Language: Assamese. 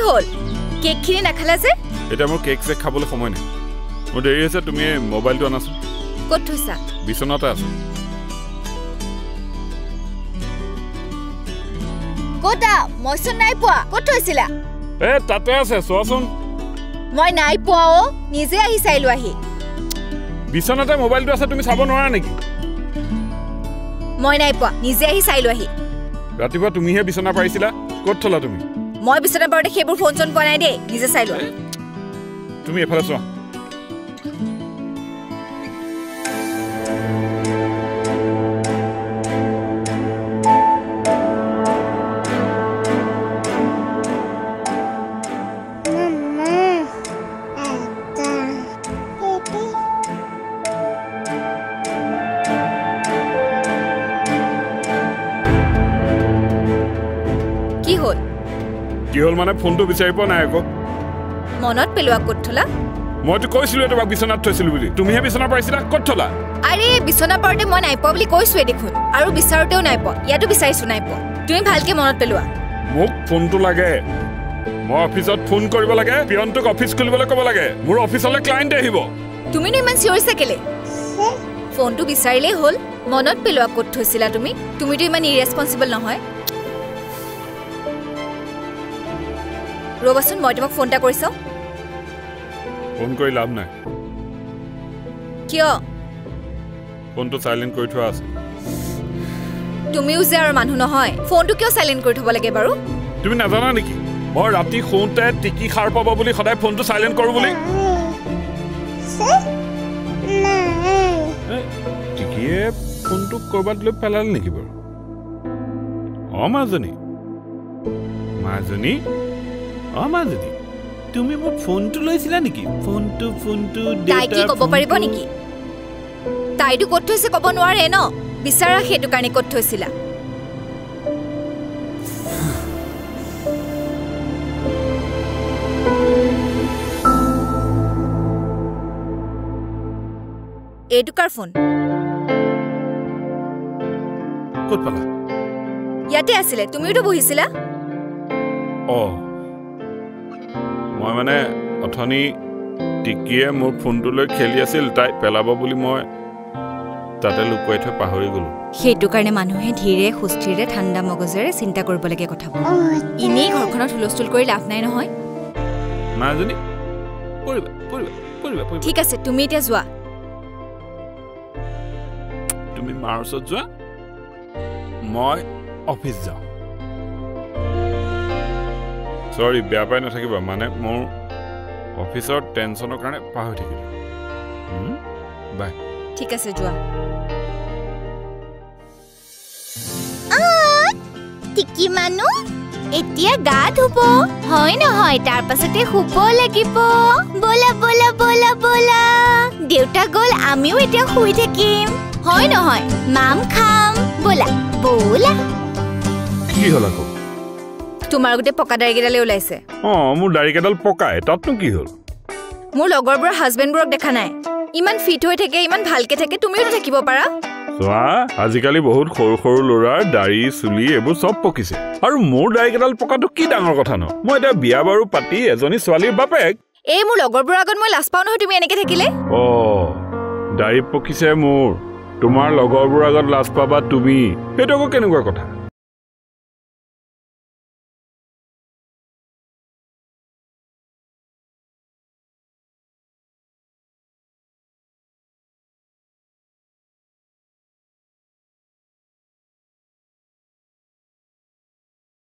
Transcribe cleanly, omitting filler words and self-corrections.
হ'ল কেকখিনি নাখালা যে এটা মোৰ কেক চেক খাবলৈ সময় নাই মোৰ দেৰি হৈছে তুমি মোবাইলটো আনাচোন ক'ত থৈছা বিছনাতে আছে ক'তা মইচোন নাই পোৱা ক'ত থৈছিলা তাতে আছে চোৱাচোন মই নাই পোৱা অ নিজে আহি চাইলো আহি বিছনাতে মোবাইলটো আছে তুমি চাব নোৱাৰা নেকি মই নাই পোৱা নিজে আহি চাইলো আহি ৰাতিপুৱা তুমিহে বিছনা পাৰিছিলা ক'ত থলা তুমি মই বিছনা পাৰোতে সেইবোৰ ফোন চোন পোৱা নাই দেই নিজে চাইলো তুমি এফালে চোৱা কি হ'ল মানে ফোনটো বিচাৰি পোৱা নাই আকৌ মনত পেলোৱা ক'ত থলা মইতো কৈছিলো তোমাক বিছনাত থৈছিলো বুলি তুমিহে বিছনা পাৰিছিলা ক'ত থলা আৰে বিছনা পাৰোতে মই নাই পোৱা বুলি কৈছোৱে দেখোন আৰু বিচাৰোতেও নাই পোৱা ইয়াতো বিচাৰিছো নাই পোৱা তুমি ভালকে মনত পেলোৱা মোক ফোনটো লাগে মই অফিচত ফোন কৰিব লাগে পিয়নটোক অফিচ খুলিবলৈ ক'ব লাগে মোৰ অফিচলৈ ক্লায়েণ্ট আহিব তুমিনো ইমান চিঞৰিছা কেলে ফোনটো বিচাৰিলেই হ'ল মনত পেলোৱা ক'ত থৈছিলা তুমিতো ইমান ইৰেছপন্সিবল নহয় ৰবাচোন মই তোমাক ফোন এটা কৰিছো ফোন কৰি লাভ নাই কিয় ফোনটো সাইলেন্ট কৰি থোৱা আছে তুমিও যে আৰু মানুহ নহয় ফোনটো কিয় সাইলেন্ট কৰি থব লাগে বাৰু তুমি নাজানা নেকি মই ৰাতি শুওঁতে টিকি খাৰ পাব বুলি সদায় ফোনটো সাইলেন্ট কৰো বুলি টিকিয়ে ফোনটো কৰবাত লৈ পেলাল নেকি বাৰু মাজনী মাজনী তুমি মোৰ ফোনটো লৈছিলা নেকি ফোনটো তাই কি ক'ব পাৰিব নেকি তাইটো ক'ত থৈছে ক'ব নোৱাৰে ন বিচাৰা সেইটো কাৰণে ক'ত থৈছিলা এইটো কাৰ ফোন ক'ত পালা ইয়াতে আছিলে তুমিওতো বহিছিলা মই মানে অথনি টিকিয়ে মোৰ ফোনটো লৈ খেলি আছিল তাই পেলাব বুলি মই তাতে লুকুৱাই থৈ পাহৰি গলো সেইটো কাৰণে মানুহে ধীৰে সুস্থিৰে ঠাণ্ডা মগজেৰে চিন্তা কৰিব লাগে কথাবোৰ ইনেই ঘৰখনত হুলস্থুল কৰি লাভ নাই নহয় মাজনী পৰিবা ঠিক আছে তুমি এতিয়া যোৱা তুমি মাৰ ওচৰত যোৱা মই অফিচ যাওঁ সৰি বেয়া পাই নাথাকিবা মানে মোৰ অফিচৰ টেনচনৰ কাৰণে পাহৰি থাকিলো বাই ঠিক আছে যোৱা টিকি মানুহ এতিয়া গা ধুব হয় নহয় তাৰ পাছতে শুব লাগিব বলা বলা বলা বলা দেউতা গ'ল আমিও এতিয়া শুই থাকিম হয় নহয় মাম খাম বলা বলা কি হ'ল আকৌ তোমাৰ গোটে পকা দাড়িকেইডালে ওলাইছে মোৰ দাড়িকেইডাল পকাই তাতনো কি হ'ল মোৰ লগৰবোৰৰ হাজবেণ্ডবোৰক দেখা নাই ইমান ফিট হৈ থাকে ইমান ভালকে থাকে তুমিও থাকিব পাৰা চোৱা আজিকালি বহুত সৰু সৰু ল'ৰাৰ দাড়ি চুলি এইবোৰ চব পকিছে আৰু মোৰ দাড়িকেইডাল পকাটো কি ডাঙৰ কথা ন মই এতিয়া বিয়া বাৰু পাতি এজনী ছোৱালীৰ বাপেক এই মোৰ লগৰবোৰৰ আগত মই লাজ পাওঁ নহয় তুমি এনেকে থাকিলে দাড়ি পকিছে মোৰ তোমাৰ লগৰবোৰৰ আগত লাজ পাবা তুমি সেইটো আকৌ কেনেকুৱা কথা